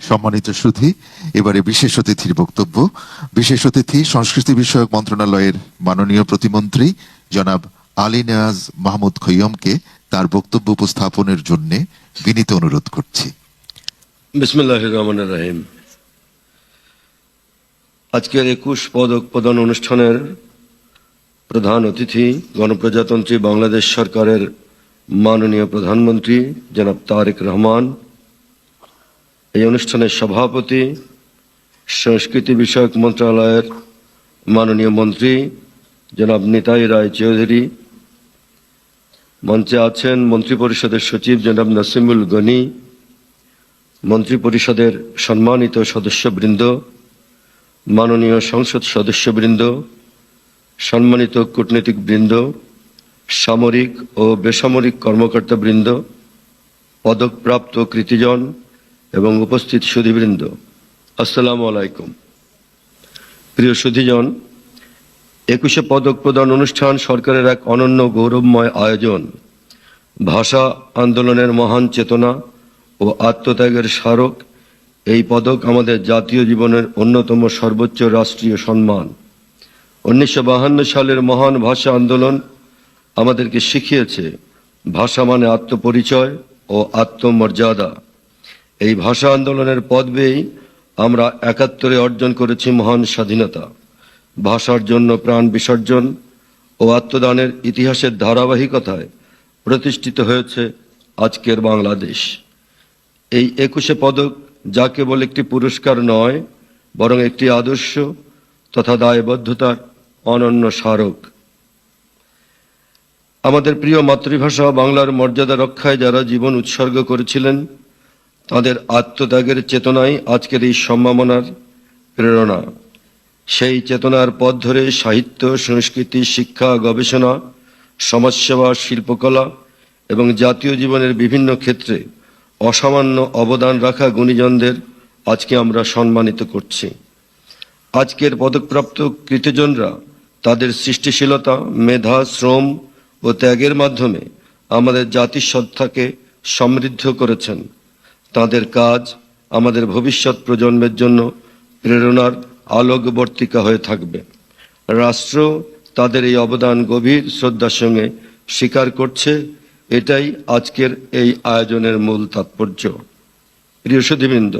সম্মানিত সুধী, এবারে বিশেষ অতিথির বক্তব্য। বিশেষ অতিথি সংস্কৃতি বিষয়ক মন্ত্রণালয়ের মাননীয় প্রতিমন্ত্রী জনাব আলী নেয়াজ মাহমুদ খৈয়মকে তার বক্তব্য উপস্থাপনের জন্য বিনীত অনুরোধ করছি। বিসমিল্লাহির রহমানির রহিম। আজকের 21 পদক প্রদান অনুষ্ঠানের প্রধান অতিথি গণপ্রজাতন্ত্রী বাংলাদেশ সরকারের মাননীয় প্রধানমন্ত্রী জনাব তারেক রহমান, এই অনুষ্ঠানের সভাপতি সংস্কৃতি বিষয়ক মন্ত্রণালয়ের মাননীয় মন্ত্রী জনাব নিতাই রায় চৌধুরী, মঞ্চে আছেন মন্ত্রিপরিষদের সচিব জনাব নাসিমুল গনি, মন্ত্রিপরিষদের সম্মানিত সদস্যবৃন্দ, মাননীয় সংসদ সদস্যবৃন্দ, সম্মানিত কূটনীতিকবৃন্দ, সামরিক ও বেসামরিক কর্মকর্তাবৃন্দ, পদকপ্রাপ্ত কৃতিজন এবং উপস্থিত সুধীবৃন্দ, আসসালামু আলাইকুম। প্রিয় সুধীজন, 21শে পদক প্রদান অনুষ্ঠান সরকারের এক অনন্য গৌরবময় আয়োজন। ভাষা আন্দোলনের মহান চেতনা ও আত্মত্যাগের স্মারক এই পদক আমাদের জাতীয় জীবনের অন্যতম সর্বোচ্চ রাষ্ট্রীয় সম্মান। 1952 সালের মহান ভাষা আন্দোলন আমাদেরকে শিখিয়েছে ভাষা মানে আত্মপরিচয় ও আত্মমর্যাদা। এই ভাষা আন্দোলনের পথ বেয়েই আমরা 71-এ অর্জন করেছি মহান স্বাধীনতা। ভাষার জন্য প্রাণ বিসর্জন ও আত্মদানের ইতিহাসের ধারাবাহিকতায় প্রতিষ্ঠিত হয়েছে আজকের বাংলাদেশ। এই 21শে পদক যা কেবল একটি পুরস্কার নয়, বরং একটি আদর্শ তথা দায়বদ্ধতার অনন্য স্মারক। আমাদের প্রিয় মাতৃভাষা বাংলার মর্যাদা রক্ষায় যারা জীবন উৎসর্গ করেছিলেন, তাদের আত্মত্যাগের চেতনাই আজকের এই সম্মাননার প্রেরণা। সেই চেতনার পথ ধরে সাহিত্য, সংস্কৃতি, শিক্ষা, গবেষণা, সমাজসেবা, শিল্পকলা এবং জাতীয় জীবনের বিভিন্ন ক্ষেত্রে অসামান্য অবদান রাখা গুণীজনদের আজকে আমরা সম্মানিত করছি। আজকের পদকপ্রাপ্ত কৃতিজনরা তাদের সৃষ্টিশীলতা, মেধা, শ্রম ও ত্যাগের মাধ্যমে আমাদের জাতিসত্তাকে সমৃদ্ধ করেছেন। তাদের কাজ আমাদের ভবিষ্যৎ প্রজন্মের জন্য প্রেরণার আলোকবর্তিকা হয়ে থাকবে। রাষ্ট্র তাদের এই অবদান গভীর শ্রদ্ধার সঙ্গে স্বীকার করছে। এটাই আজকের এই আয়োজনের মূল তাৎপর্য। প্রিয় সুধীবৃন্দ,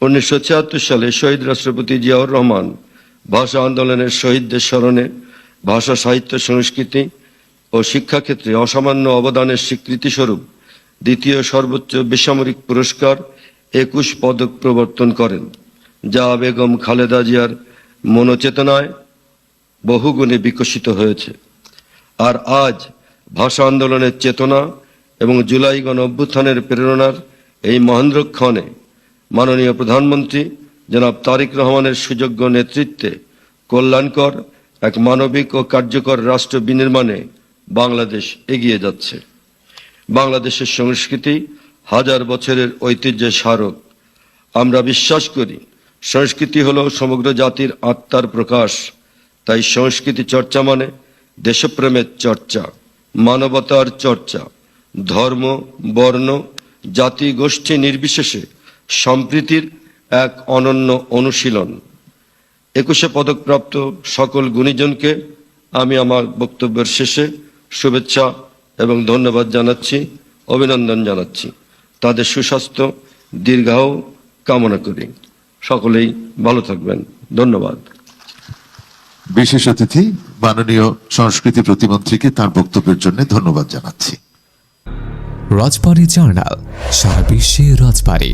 1976 সালে শহীদ রাষ্ট্রপতি জিয়াউর রহমান ভাষা আন্দোলনের শহীদদের স্মরণে ভাষা, সাহিত্য, সংস্কৃতি ও শিক্ষাক্ষেত্রে অসামান্য অবদানের স্বীকৃতি স্বরূপ দ্বিতীয় সর্বোচ্চ বেসামরিক পুরস্কার 21 পদক প্রবর্তন করেন, যা বেগম খালেদা জিয়ার মনোচেতনায় বহুগুণে বিকশিত হয়েছে। আর আজ ভাষা আন্দোলনের চেতনা এবং জুলাই গণ অভ্যুত্থানের প্রেরণার এই মহেন্দ্রক্ষণে মাননীয় প্রধানমন্ত্রী জনাব তারেক রহমানের সুযোগ্য নেতৃত্বে কল্যাণকর এক মানবিক ও কার্যকর রাষ্ট্র বিনির্মাণে বাংলাদেশ এগিয়ে যাচ্ছে। বাংলাদেশের সংস্কৃতি হাজার বছরের ঐতিহ্যের স্মারক। আমরা বিশ্বাস করি সংস্কৃতি হলো সমগ্র জাতির আত্মার প্রকাশ। তাই সংস্কৃতি চর্চা মানে দেশপ্রেমের চর্চা, মানবতার চর্চা, ধর্ম, বর্ণ, জাতি, গোষ্ঠী নির্বিশেষে সম্প্রীতির এক অনন্য অনুশীলন। 21শে পদকপ্রাপ্ত সকল গুণীজনকে আমি আমার বক্তব্যের শেষে শুভেচ্ছা এবং ধন্যবাদ জানাচ্ছি, অভিনন্দন জানাচ্ছি। তাদের সুস্বাস্থ্য দীর্ঘায়ু কামনা করি। সকলেই ভালো থাকবেন। ধন্যবাদ। বিশেষ অতিথি মাননীয় সংস্কৃতি প্রতিমন্ত্রীকে তার বক্তব্যের জন্য ধন্যবাদ জানাচ্ছি। রাজবাড়ী জার্নাল, সারা বিশ্বে রাজবাড়ী।